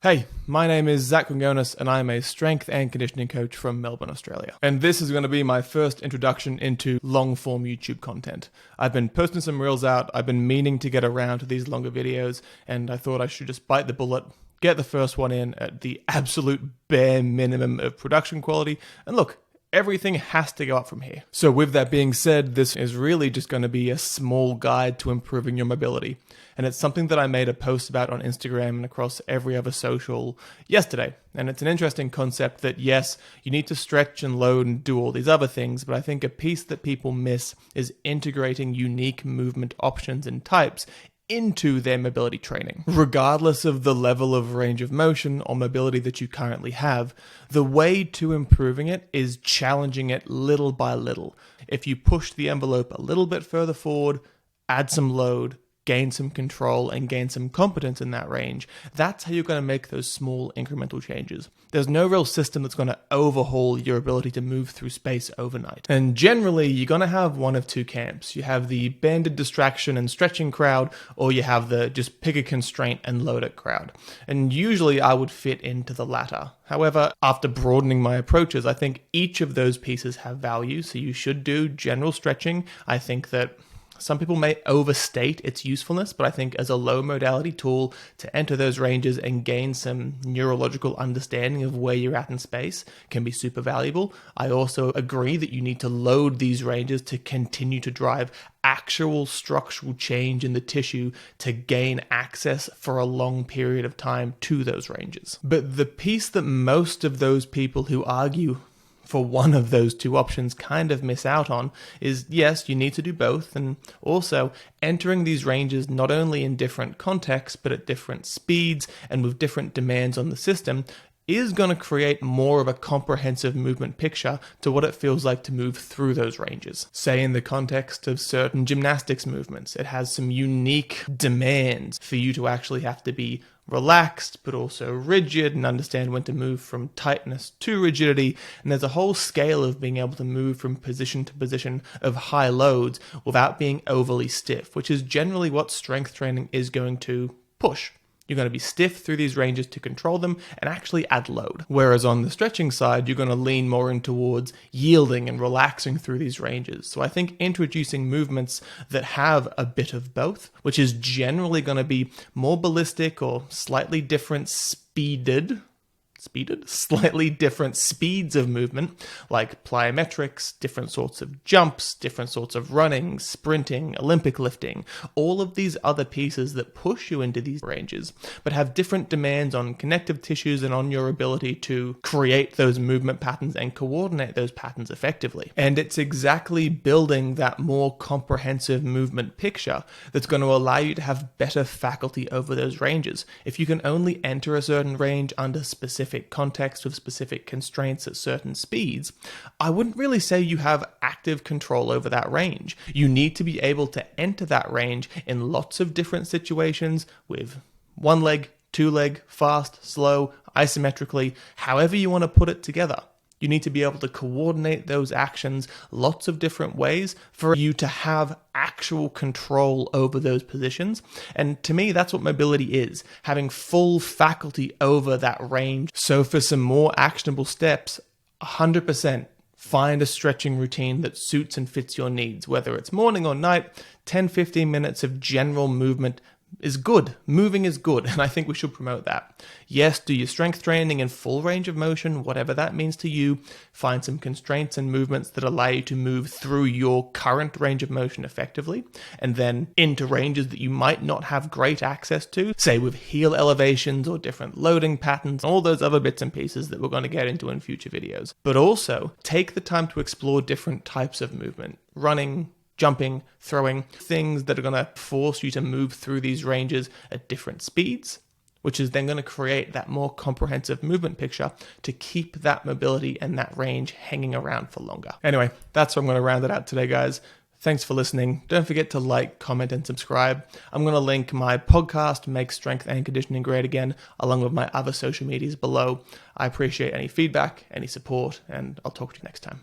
Hey, my name is Zach Ringonis and I'm a strength and conditioning coach from Melbourne, Australia. And this is going to be my first introduction into long-form YouTube content. I've been posting some reels out, I've been meaning to get around to these longer videos, and I thought I should just bite the bullet, get the first one in at the absolute bare minimum of production quality, and look, everything has to go up from here. So with that being said, this is really just going to be a small guide to improving your mobility. And it's something that I made a post about on Instagram and across every other social yesterday. And it's an interesting concept that yes, you need to stretch and load and do all these other things, but I think a piece that people miss is integrating unique movement options and types into their mobility training. Regardless of the level of range of motion or mobility that you currently have, the way to improving it is challenging it little by little. If you push the envelope a little bit further forward, add some load, gain some control, and gain some competence in that range, that's how you're going to make those small incremental changes. There's no real system that's going to overhaul your ability to move through space overnight. And generally, you're going to have one of two camps. You have the banded distraction and stretching crowd, or you have the just pick a constraint and load it crowd. And usually I would fit into the latter. However, after broadening my approaches, I think each of those pieces have value. So you should do general stretching. I think that some people may overstate its usefulness, but I think as a low modality tool to enter those ranges and gain some neurological understanding of where you're at in space can be super valuable. I also agree that you need to load these ranges to continue to drive actual structural change in the tissue to gain access for a long period of time to those ranges. But the piece that most of those people who argue for one of those two options kind of miss out on is, yes, you need to do both, and also entering these ranges not only in different contexts but at different speeds and with different demands on the system is going to create more of a comprehensive movement picture to what it feels like to move through those ranges. Say in the context of certain gymnastics movements, it has some unique demands for you to actually have to be relaxed, but also rigid, and understand when to move from tightness to rigidity. And there's a whole scale of being able to move from position to position of high loads without being overly stiff, which is generally what strength training is going to push. You're going to be stiff through these ranges to control them and actually add load. Whereas on the stretching side, you're going to lean more in towards yielding and relaxing through these ranges. So I think introducing movements that have a bit of both, which is generally going to be more ballistic or slightly different slightly different speeds of movement, like plyometrics, different sorts of jumps, different sorts of running, sprinting, Olympic lifting, all of these other pieces that push you into these ranges, but have different demands on connective tissues and on your ability to create those movement patterns and coordinate those patterns effectively. And it's exactly building that more comprehensive movement picture that's going to allow you to have better faculty over those ranges. If you can only enter a certain range under specific context with specific constraints at certain speeds, I wouldn't really say you have active control over that range. You need to be able to enter that range in lots of different situations with one leg, two leg, fast, slow, isometrically, however you want to put it together. You need to be able to coordinate those actions lots of different ways for you to have actual control over those positions. And to me, that's what mobility is, having full faculty over that range. So for some more actionable steps, 100%. Find a stretching routine that suits and fits your needs, whether it's morning or night. 10-15 minutes of general movement is good. Moving is good, and I think we should promote that. Yes, do your strength training in full range of motion, whatever that means to you. Find some constraints and movements that allow you to move through your current range of motion effectively, and then into ranges that you might not have great access to, say with heel elevations or different loading patterns, all those other bits and pieces that we're going to get into in future videos. But also, take the time to explore different types of movement. Running, jumping, throwing, things that are going to force you to move through these ranges at different speeds, which is then going to create that more comprehensive movement picture to keep that mobility and that range hanging around for longer. Anyway, that's where I'm going to round it out today, guys. Thanks for listening. Don't forget to like, comment, and subscribe. I'm going to link my podcast, Make Strength and Conditioning Great Again, along with my other social medias below. I appreciate any feedback, any support, and I'll talk to you next time.